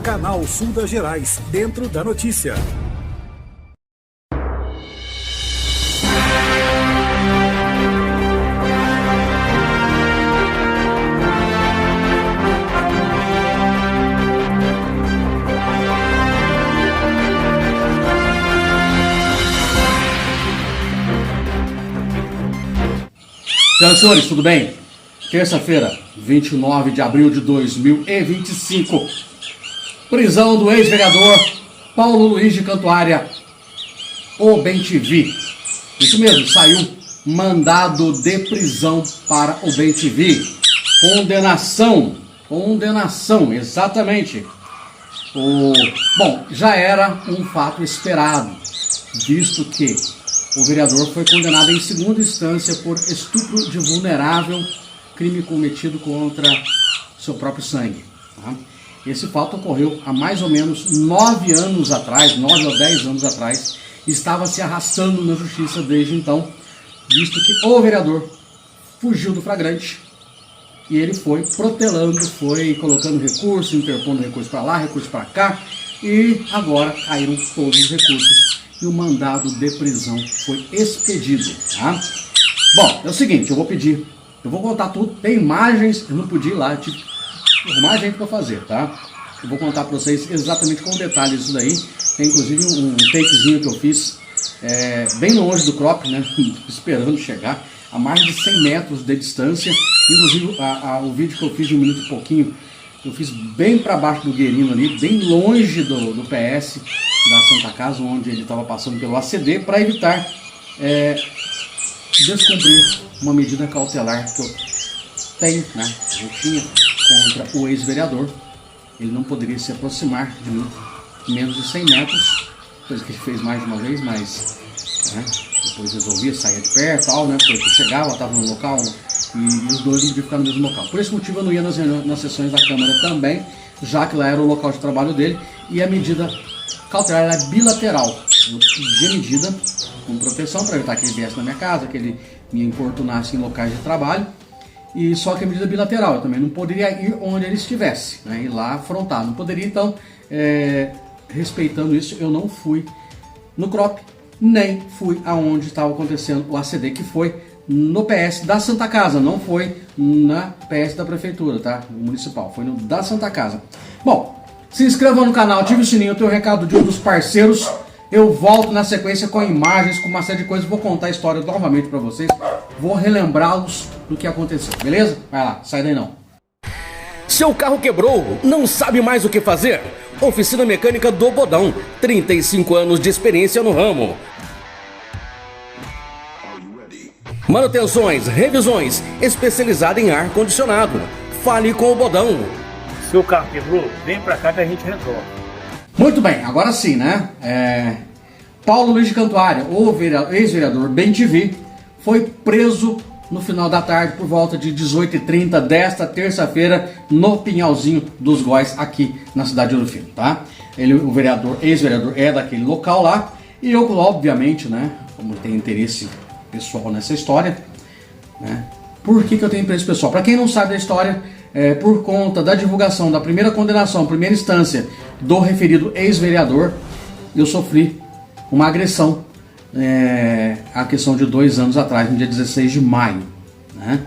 Canal Sul das Gerais, dentro da notícia. Senhoras e senhores, tudo bem? Terça-feira, 29 de abril de 2025. Prisão do ex-vereador Paulo Luiz de Cantuária, o Bem-TV. Isso mesmo, saiu mandado de prisão para o Bem-TV. Condenação, exatamente. Bom, já era um fato esperado, visto que o vereador foi condenado em segunda instância por estupro de vulnerável, crime cometido contra seu próprio sangue. Tá? Esse fato ocorreu há mais ou menos 9 anos atrás, 9 ou 10 anos atrás, e estava se arrastando na justiça desde então, visto que o vereador fugiu do flagrante e ele foi protelando, foi colocando recurso, interpondo recurso para lá, recurso para cá, e agora caíram todos os recursos e o mandado de prisão foi expedido. Tá? Bom, é o seguinte, eu vou contar tudo, tem imagens, eu não podia ir lá, eu tive que arrumar gente para fazer, tá? Eu vou contar para vocês exatamente com detalhes isso daí. Tem inclusive um takezinho que eu fiz bem longe do crop, né? Esperando chegar a mais de 100 metros de distância. Inclusive o vídeo que eu fiz de 1 minuto e pouquinho, eu fiz bem para baixo do Guerino ali, bem longe do PS da Santa Casa, onde ele estava passando pelo ACD, para evitar descumprir uma medida cautelar que eu tenho, né? Eu tinha contra o ex-vereador. Ele não poderia se aproximar de mim menos de 100 metros, coisa que ele fez mais de uma vez, mas depois resolvia, saía de perto, tal, né? Porque eu chegava, estava no local e os dois não podiam ficar no mesmo local. Por esse motivo eu não ia nas sessões da Câmara também, já que lá era o local de trabalho dele, e a medida cautelar é bilateral. Eu pedi a medida com proteção para evitar que ele viesse na minha casa, que ele me importunasse em locais de trabalho, e só que a medida bilateral, eu também não poderia ir onde ele estivesse, né, ir lá afrontar, não poderia. Então, respeitando isso, eu não fui no crop, nem fui aonde estava acontecendo o ACD, que foi no PS da Santa Casa, não foi na PS da Prefeitura, tá? Municipal, foi no da Santa Casa. Bom, se inscreva no canal, ative o sininho, eu tenho o recado de um dos parceiros. Eu volto na sequência com imagens, com uma série de coisas, vou contar a história novamente para vocês, vou relembrá-los do que aconteceu, beleza? Vai lá, sai daí não. Seu carro quebrou, não sabe mais o que fazer? Oficina Mecânica do Bodão, 35 anos de experiência no ramo. Manutenções, revisões, especializada em ar-condicionado. Fale com o Bodão. Seu carro quebrou, vem pra cá que a gente resolve. Muito bem, agora sim, né? Paulo Luiz de Cantuária, o ex-vereador Bem-TV, foi preso no final da tarde por volta de 18h30 desta terça-feira no Pinhalzinho dos Góis, aqui na cidade de Ouro Fino, tá? O ex-vereador é daquele local lá, e eu, obviamente, né, como tenho interesse pessoal nessa história, né? Por que eu tenho interesse pessoal? Para quem não sabe da história, por conta da divulgação da primeira condenação, primeira instância do referido ex-vereador, eu sofri uma agressão a questão de 2 anos atrás, no dia 16 de maio, né?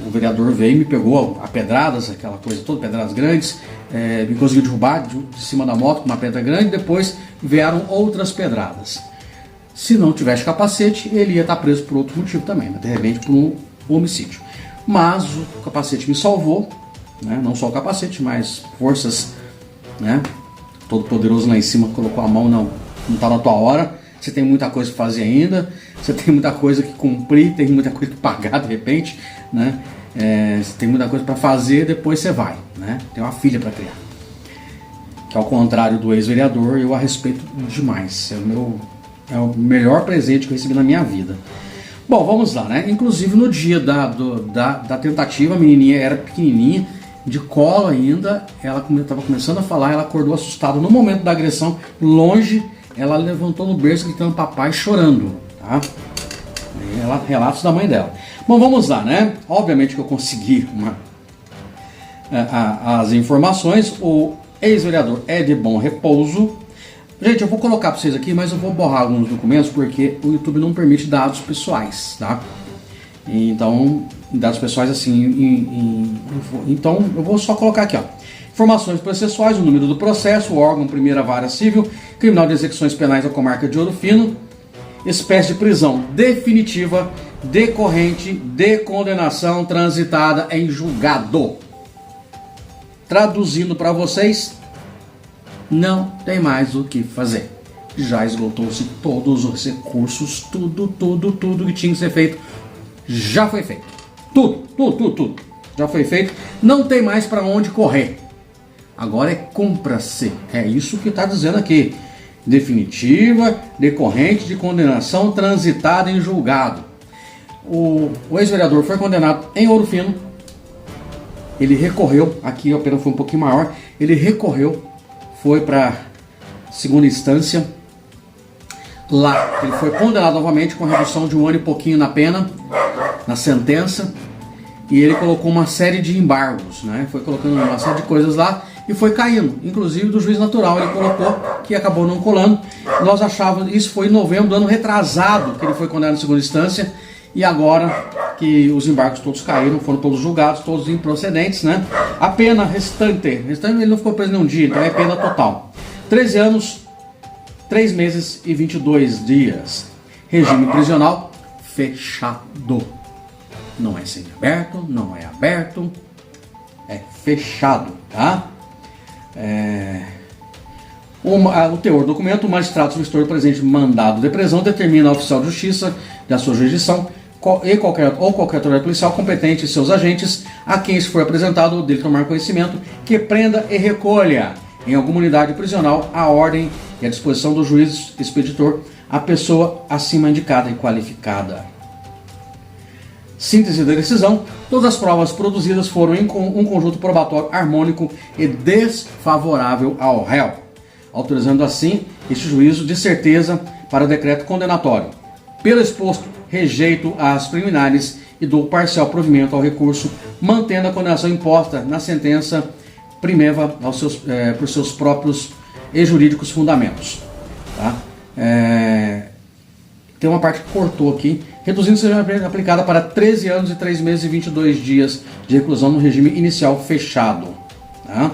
O vereador veio e me pegou a pedradas, aquela coisa toda, pedradas grandes, me conseguiu derrubar de cima da moto com uma pedra grande, depois vieram outras pedradas. Se não tivesse capacete, ele ia estar preso por outro motivo também, né? De repente por um homicídio. Mas o capacete me salvou, né? Não só o capacete, mas forças, né? Todo poderoso lá em cima colocou a mão, não está na tua hora, você tem muita coisa para fazer ainda, você tem muita coisa que cumprir, tem muita coisa que pagar de repente, né? Você tem muita coisa para fazer, depois você vai, né? Tem uma filha para criar. Que ao contrário do ex-vereador, eu a respeito demais. É o melhor presente que eu recebi na minha vida. Bom, vamos lá, né? Inclusive no dia da tentativa, a menininha era pequenininha, de colo ainda, ela estava começando a falar, ela acordou assustada no momento da agressão, longe, ela levantou no berço gritando papai, chorando, tá? Relatos da mãe dela. Bom, vamos lá, né? Obviamente que eu consegui as informações. O ex-vereador é de bom repouso. Gente, eu vou colocar para vocês aqui, mas eu vou borrar alguns documentos porque o YouTube não permite dados pessoais, tá? Então, dados pessoais assim, então eu vou só colocar aqui, ó. Informações processuais, o número do processo, o órgão, primeira vara civil, criminal de execuções penais da comarca de Ouro Fino, espécie de prisão definitiva, decorrente de condenação transitada em julgado. Traduzindo para vocês, não tem mais o que fazer. Já esgotou-se todos os recursos, tudo que tinha que ser feito, já foi feito. Tudo já foi feito, não tem mais para onde correr. Agora é cumpra-se, é isso que está dizendo aqui. Definitiva, decorrente de condenação transitada em julgado. O ex-vereador foi condenado em Ouro Fino. Ele recorreu, aqui a pena foi um pouquinho maior, ele recorreu, foi para segunda instância. Lá ele foi condenado novamente com redução de 1 ano e pouquinho na pena, na sentença. E ele colocou uma série de embargos, né? Foi colocando uma série de coisas lá e foi caindo, inclusive do juiz natural ele colocou, que acabou não colando. Nós achávamos, isso foi em novembro do ano retrasado que ele foi condenado em segunda instância, e agora que os embargos todos caíram, foram todos julgados, todos improcedentes, né? A pena restante ele não ficou preso nem um dia, então é pena total. 13 anos, 3 meses e 22 dias. Regime prisional fechado. Não é semiaberto, não é aberto, é fechado, tá? O teor do documento: o magistrado substitutor presente mandado de prisão determina ao oficial de justiça da sua jurisdição ou qualquer autoridade policial competente e seus agentes, a quem se for apresentado ou dele tomar conhecimento, que prenda e recolha em alguma unidade prisional a ordem e a disposição do juiz expeditor a pessoa acima indicada e qualificada. Síntese da decisão: todas as provas produzidas foram em um conjunto probatório harmônico e desfavorável ao réu, autorizando assim este juízo de certeza para o decreto condenatório. Pelo exposto, rejeito as preliminares e dou parcial provimento ao recurso, mantendo a condenação imposta na sentença primeva por seus próprios e jurídicos fundamentos. Tá? Tem uma parte que cortou aqui, reduzindo a pena aplicada para 13 anos e 3 meses e 22 dias de reclusão no regime inicial fechado. Tá?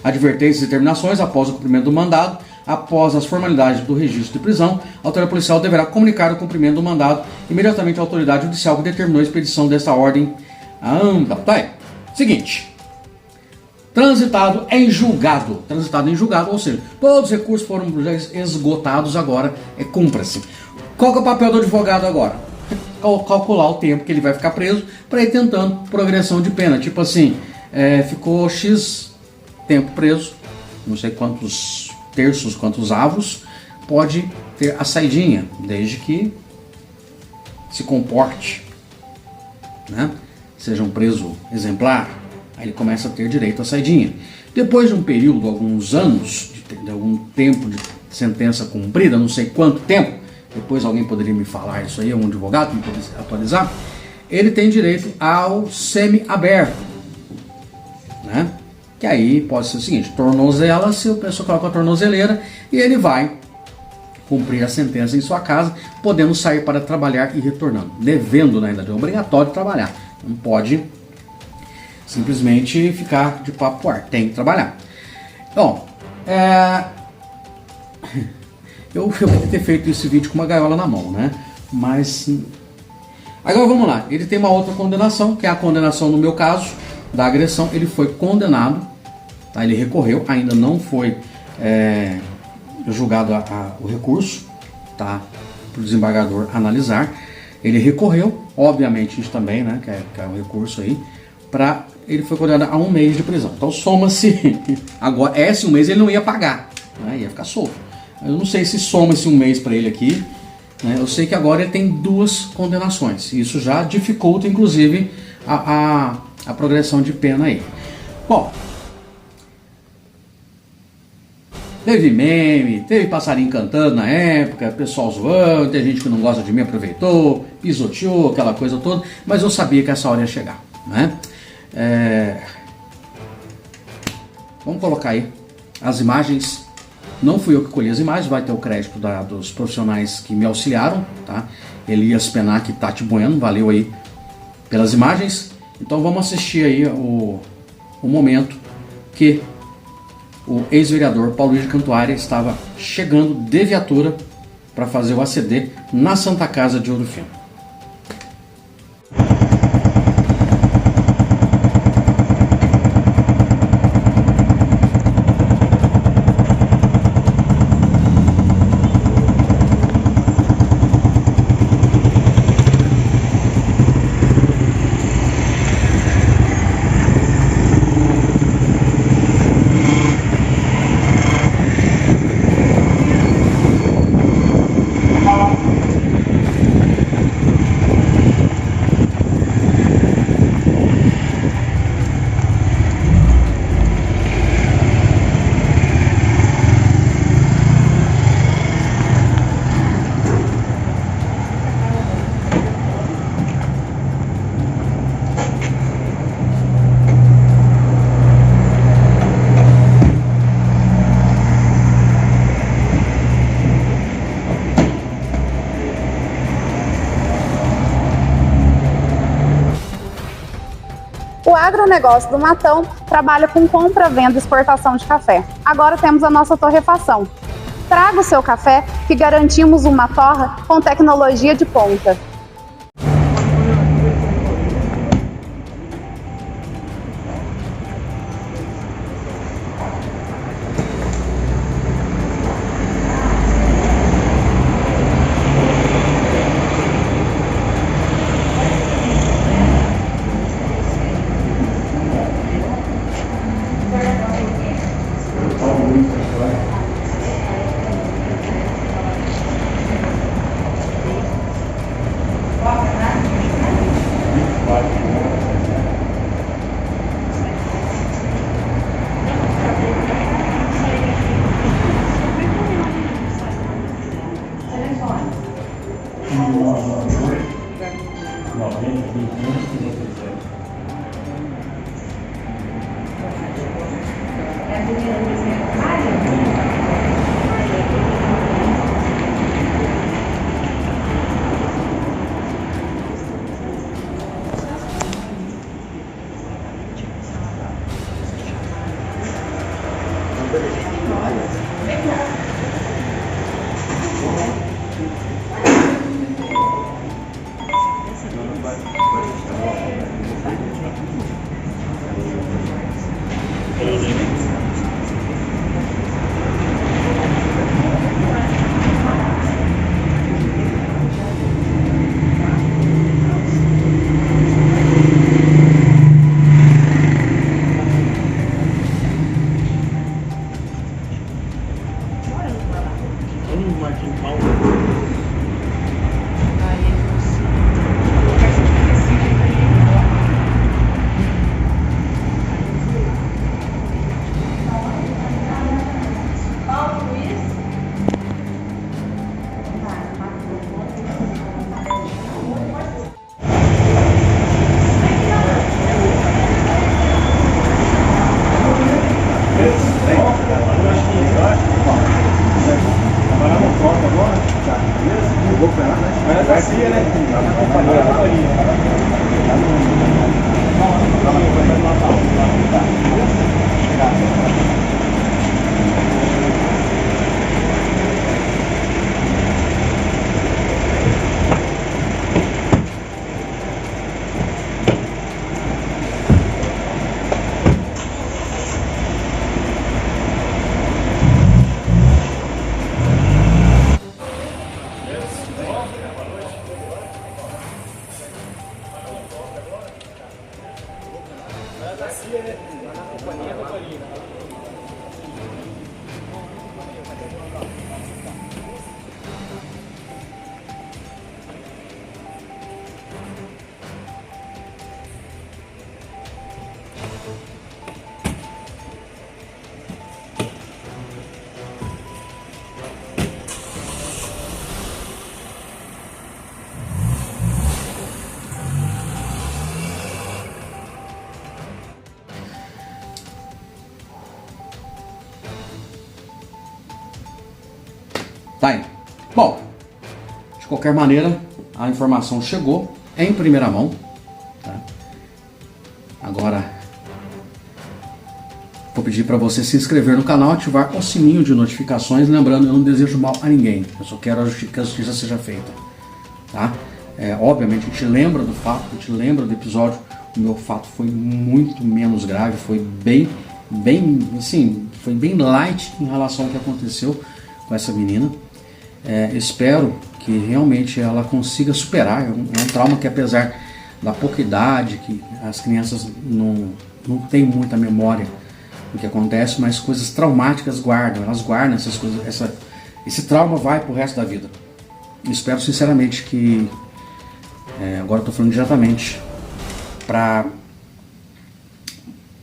Advertências e terminações: após o cumprimento do mandado, após as formalidades do registro de prisão, a autoridade policial deverá comunicar o cumprimento do mandado imediatamente à autoridade judicial que determinou a expedição desta ordem. Seguinte: transitado em julgado, ou seja, todos os recursos foram esgotados, agora cumpra-se. Qual que é o papel do advogado agora? Calcular o tempo que ele vai ficar preso para ir tentando progressão de pena. Tipo assim, ficou X tempo preso, não sei quantos terços, quantos avos, pode ter a saidinha, desde que se comporte, né? Seja um preso exemplar, aí ele começa a ter direito à saidinha. Depois de um período, alguns anos, de algum tempo de sentença cumprida, não sei quanto tempo, depois alguém poderia me falar isso aí, um advogado me poderia atualizar, ele tem direito ao semi-aberto, né? Que aí pode ser o seguinte: tornozela, se a pessoa coloca a tornozeleira e ele vai cumprir a sentença em sua casa, podendo sair para trabalhar e retornando, devendo, na verdade, é obrigatório trabalhar, não pode simplesmente ficar de papo ar, tem que trabalhar. Bom, eu queria ter feito esse vídeo com uma gaiola na mão, né? Mas agora vamos lá. Ele tem uma outra condenação, que é a condenação no meu caso da agressão. Ele foi condenado, tá? Ele recorreu, ainda não foi julgado o recurso, tá? Para o desembargador analisar. Ele recorreu, obviamente isso também, né? Que é um recurso aí. Ele foi condenado a 1 mês de prisão. Então soma-se. Agora, esse 1 mês ele não ia pagar, né? Ia ficar solto. Eu não sei se soma esse 1 mês para ele aqui, né? Eu sei que agora ele tem 2 condenações. Isso já dificulta, inclusive, a progressão de pena aí. Bom, teve meme, teve passarinho cantando na época, pessoal zoando, tem gente que não gosta de mim, aproveitou, pisoteou, aquela coisa toda, mas eu sabia que essa hora ia chegar, né? Vamos colocar aí As imagens, não fui eu que colhi as imagens, vai ter o crédito dos profissionais que me auxiliaram, tá? Elias Penac e Tati Bueno, valeu aí pelas imagens. Então vamos assistir aí o momento que o ex-vereador Paulo Luiz de Cantuária estava chegando de viatura para fazer o ACD na Santa Casa de Ouro Fino. O agronegócio do Matão trabalha com compra, venda e exportação de café. Agora temos a nossa torrefação. Traga o seu café que garantimos uma torra com tecnologia de ponta. Tá aí. Bom, de qualquer maneira, a informação chegou em primeira mão. Tá? Agora, vou pedir para você se inscrever no canal, ativar o sininho de notificações. Lembrando, eu não desejo mal a ninguém. Eu só quero que a justiça seja feita. Tá? Obviamente, a gente lembra do fato, a gente lembra do episódio. O meu fato foi muito menos grave, foi bem light em relação ao que aconteceu com essa menina. Espero que realmente ela consiga superar. É um trauma que, apesar da pouca idade, que as crianças não têm muita memória do que acontece, mas coisas traumáticas elas guardam essas coisas, esse trauma vai pro resto da vida. Espero sinceramente que, agora eu tô falando diretamente para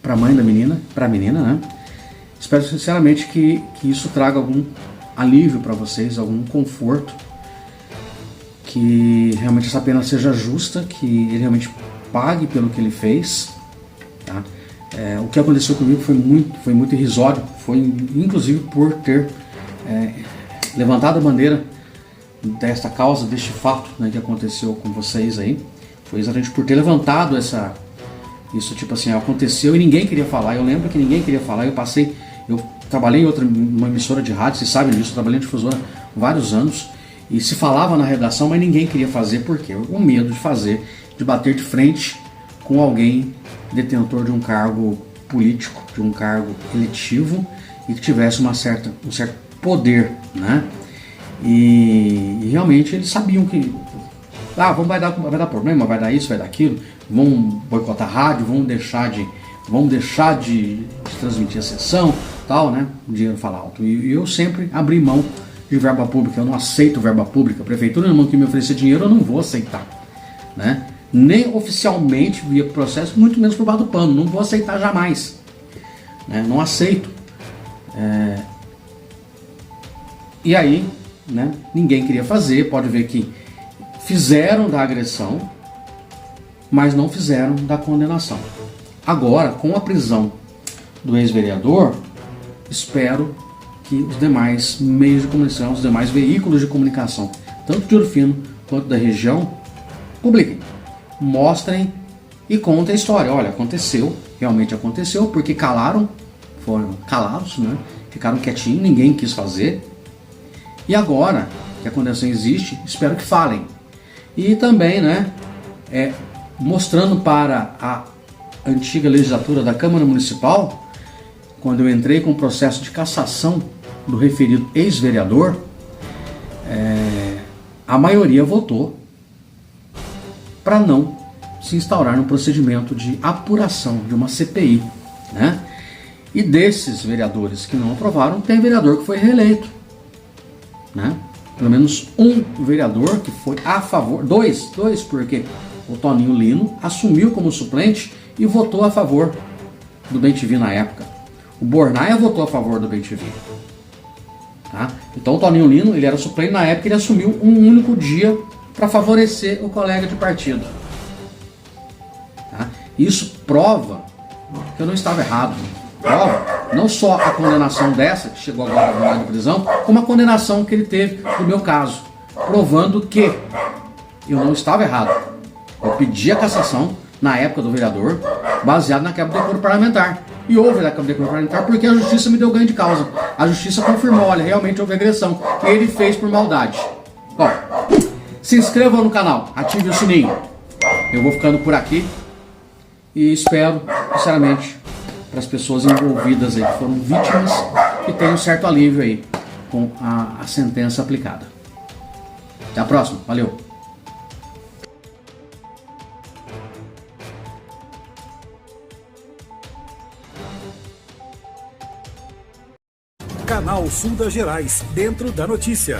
a mãe da menina, para a menina, né? Espero sinceramente que isso traga algum alívio para vocês, algum conforto, que realmente essa pena seja justa, que ele realmente pague pelo que ele fez. Tá? O que aconteceu comigo foi muito irrisório, foi inclusive por ter levantado a bandeira desta causa, deste fato, né, que aconteceu com vocês aí. Foi exatamente por ter levantado isso, tipo assim, aconteceu e ninguém queria falar. Eu lembro que ninguém queria falar. Eu trabalhei em uma emissora de rádio, vocês sabem disso, trabalhei em difusora há vários anos, e se falava na redação, mas ninguém queria fazer. Por quê? O medo de bater de frente com alguém detentor de um cargo político, de um cargo eletivo, e que tivesse um certo poder, né? E realmente eles sabiam que vai dar problema, vai dar isso, vai dar aquilo, vão boicotar a rádio, vão deixar de transmitir a sessão, tal, né? O dinheiro fala alto. E eu sempre abri mão de verba pública. Eu não aceito verba pública. A prefeitura não que me oferecer dinheiro, eu não vou aceitar, né? Nem oficialmente via processo, muito menos por baixo do pano. Não vou aceitar jamais, né? Não aceito. E aí, né? Ninguém queria fazer. Pode ver que fizeram da agressão, mas não fizeram da condenação. Agora, com a prisão do ex-vereador, espero que os demais meios de comunicação, os demais veículos de comunicação, tanto de Ouro Fino quanto da região, publiquem, mostrem e contem a história. Olha, aconteceu, realmente aconteceu, porque foram calados, né? Ficaram quietinhos, ninguém quis fazer. E agora que a condenação existe, espero que falem. E também, né, mostrando para a antiga legislatura da Câmara Municipal, quando eu entrei com o processo de cassação do referido ex-vereador, a maioria votou para não se instaurar no procedimento de apuração de uma CPI, né? E desses vereadores que não aprovaram, tem vereador que foi reeleito, né? Pelo menos um vereador que foi a favor, dois, porque o Toninho Lino assumiu como suplente e votou a favor do Bem-TV na época. O Bornaia votou a favor do Bem-TV. Tá? Então o Toninho Lino, ele era suplente na época, ele assumiu um único dia para favorecer o colega de partido. Tá? Isso prova que eu não estava errado. Prova não só a condenação dessa, que chegou agora no lugar de prisão, como a condenação que ele teve no meu caso, provando que eu não estava errado. Eu pedi a cassação na época do vereador, baseado na quebra do decoro parlamentar. E houve a quebra do decoro parlamentar porque a justiça me deu ganho de causa. A justiça confirmou, olha, realmente houve agressão. E ele fez por maldade. Bom, se inscreva no canal, ative o sininho. Eu vou ficando por aqui e espero, sinceramente, para as pessoas envolvidas aí, que foram vítimas, que tenham um certo alívio aí com a sentença aplicada. Até a próxima, valeu! Canal Sul das Gerais, dentro da notícia.